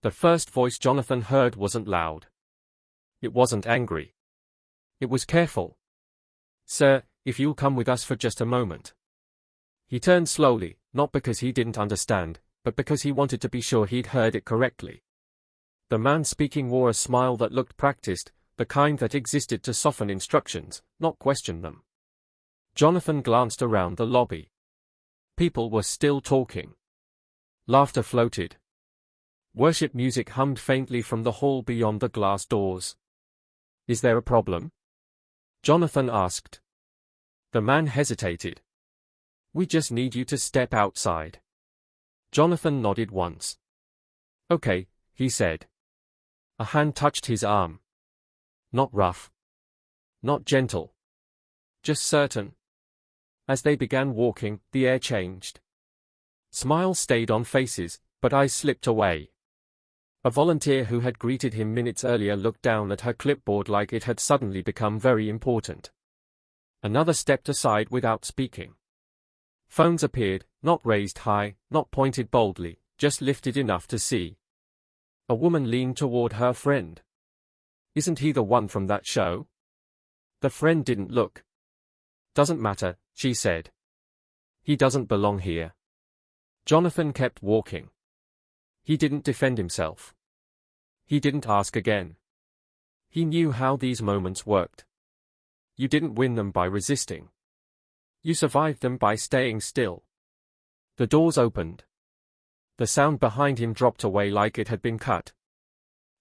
The first voice Jonathan heard wasn't loud. It wasn't angry. It was careful. "Sir, if you'll come with us for just a moment." He turned slowly, not because he didn't understand, but because he wanted to be sure he'd heard it correctly. The man speaking wore a smile that looked practiced, the kind that existed to soften instructions, not question them. Jonathan glanced around the lobby. People were still talking. Laughter floated. Worship music hummed faintly from the hall beyond the glass doors. "Is there a problem?" Jonathan asked. The man hesitated. "We just need you to step outside." Jonathan nodded once. "Okay," he said. A hand touched his arm. Not rough. Not gentle. Just certain. As they began walking, the air changed. Smiles stayed on faces, but eyes slipped away. A volunteer who had greeted him minutes earlier looked down at her clipboard like it had suddenly become very important. Another stepped aside without speaking. Phones appeared, not raised high, not pointed boldly, just lifted enough to see. A woman leaned toward her friend. "Isn't he the one from that show?" The friend didn't look. "Doesn't matter," she said. "He doesn't belong here." Jonathan kept walking. He didn't defend himself. He didn't ask again. He knew how these moments worked. You didn't win them by resisting. You survived them by staying still. The doors opened. The sound behind him dropped away like it had been cut.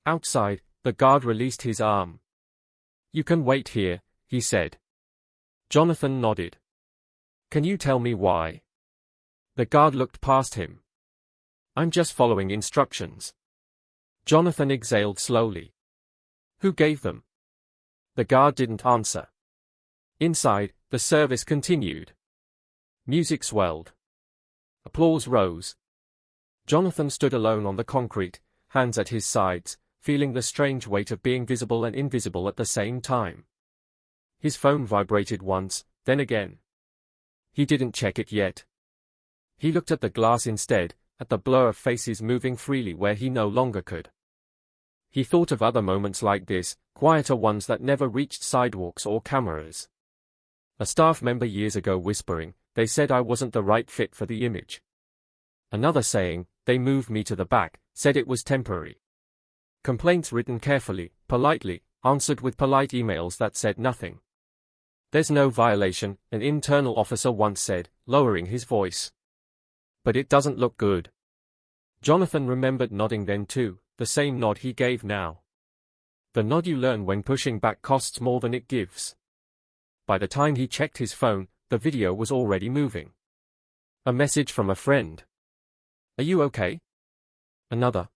Outside, the guard released his arm. "You can wait here," he said. Jonathan nodded. "Can you tell me why?" The guard looked past him. "I'm just following instructions." Jonathan exhaled slowly. "Who gave them?" The guard didn't answer. Inside, the service continued. Music swelled. Applause rose. Jonathan stood alone on the concrete, hands at his sides, feeling the strange weight of being visible and invisible at the same time. His phone vibrated once, then again. He didn't check it yet. He looked at the glass instead, at the blur of faces moving freely where he no longer could. He thought of other moments like this, quieter ones that never reached sidewalks or cameras. A staff member years ago whispering, "They said I wasn't the right fit for the image." Another saying, "They moved me to the back, said it was temporary." Complaints written carefully, politely, answered with polite emails that said nothing. "There's no violation," an internal officer once said, lowering his voice. "But it doesn't look good." Jonathan remembered nodding then too, the same nod he gave now. The nod you learn when pushing back costs more than it gives. By the time he checked his phone, the video was already moving. A message from a friend. "Are you okay?" Another.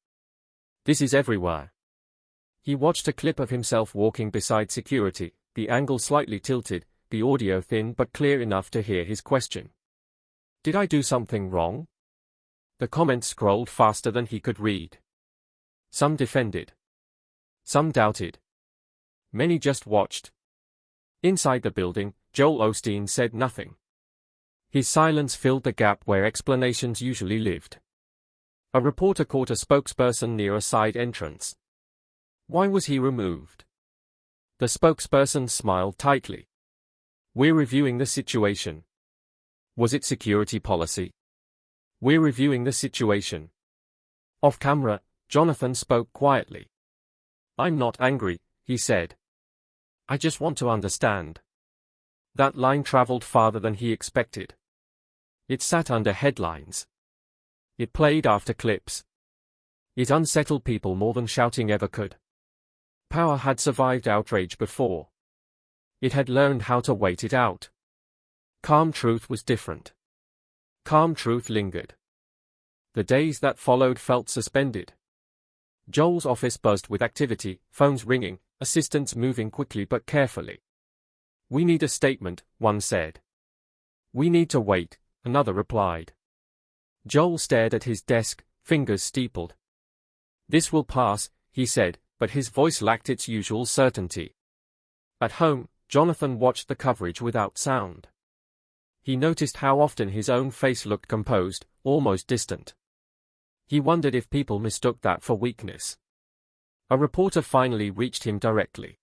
"This is everywhere." He watched a clip of himself walking beside security, the angle slightly tilted, the audio thin but clear enough to hear his question. "Did I do something wrong?" The comments scrolled faster than he could read. Some defended. Some doubted. Many just watched. Inside the building, Joel Osteen said nothing. His silence filled the gap where explanations usually lived. A reporter caught a spokesperson near a side entrance. Why was he removed? The spokesperson smiled tightly. "We're reviewing the situation." Was it security policy? "We're reviewing the situation." Off camera, Jonathan spoke quietly. "I'm not angry," he said. "I just want to understand." That line traveled farther than he expected. It sat under headlines. It played after clips. It unsettled people more than shouting ever could. Power had survived outrage before. It had learned how to wait it out. Calm truth was different. Calm truth lingered. The days that followed felt suspended. Joel's office buzzed with activity, phones ringing, assistants moving quickly but carefully. "We need a statement," one said. "We need to wait," another replied. Joel stared at his desk, fingers steepled. "This will pass," he said, but his voice lacked its usual certainty. At home, Jonathan watched the coverage without sound. He noticed how often his own face looked composed, almost distant. He wondered if people mistook that for weakness. A reporter finally reached him directly.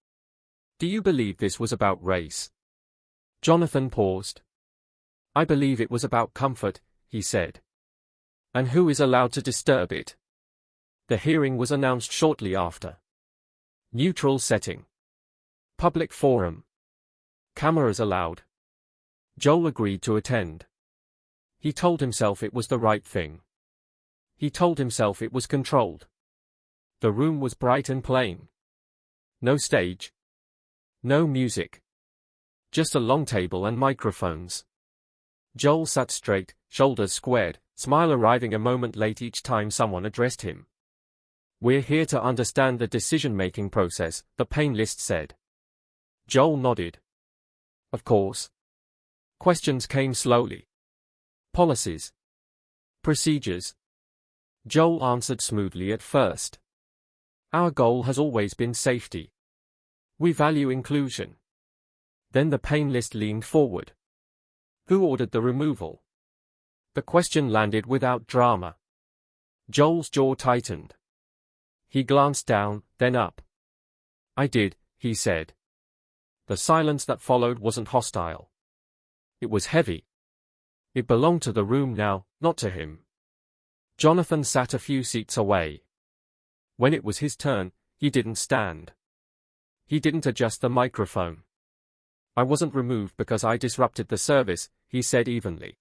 "Do you believe this was about race?" Jonathan paused. "I believe it was about comfort," he said. "And who is allowed to disturb it?" The hearing was announced shortly after. Neutral setting. Public forum. Cameras allowed. Joel agreed to attend. He told himself it was the right thing. He told himself it was controlled. The room was bright and plain. No stage. No music. Just a long table and microphones. Joel sat straight, shoulders squared, smile arriving a moment late each time someone addressed him. "We're here to understand the decision-making process," the panelist said. Joel nodded. "Of course." Questions came slowly. Policies. Procedures. Joel answered smoothly at first. "Our goal has always been safety. We value inclusion." Then the panelist leaned forward. "Who ordered the removal?" The question landed without drama. Joel's jaw tightened. He glanced down, then up. "I did," he said. The silence that followed wasn't hostile. It was heavy. It belonged to the room now, not to him. Jonathan sat a few seats away. When it was his turn, he didn't stand. He didn't adjust the microphone. "I wasn't removed because I disrupted the service," he said evenly.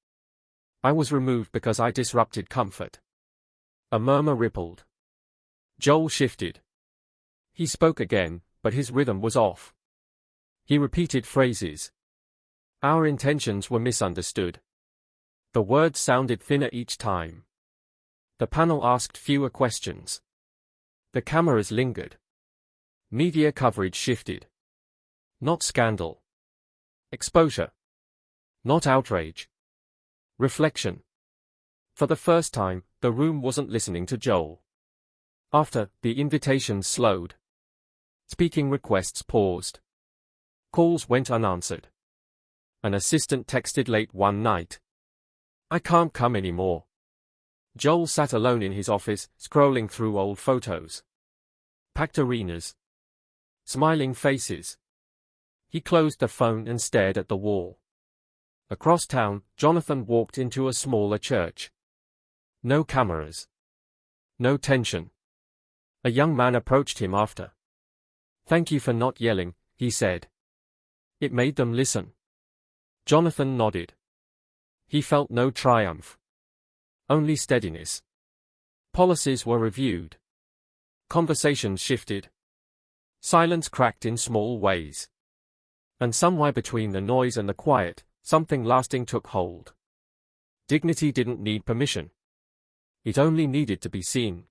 "I was removed because I disrupted comfort." A murmur rippled. Joel shifted. He spoke again, but his rhythm was off. He repeated phrases. "Our intentions were misunderstood." The words sounded thinner each time. The panel asked fewer questions. The cameras lingered. Media coverage shifted. Not scandal. Exposure. Not outrage. Reflection. For the first time, the room wasn't listening to Joel. After, the invitations slowed. Speaking requests paused. Calls went unanswered. An assistant texted late one night. "I can't come anymore." Joel sat alone in his office, scrolling through old photos. Packed arenas. Smiling faces. He closed the phone and stared at the wall. Across town, Jonathan walked into a smaller church. No cameras. No tension. A young man approached him after. "Thank you for not yelling," he said. "It made them listen." Jonathan nodded. He felt no triumph. Only steadiness. Policies were reviewed. Conversations shifted. Silence cracked in small ways. And somewhere between the noise and the quiet, something lasting took hold. Dignity didn't need permission. It only needed to be seen.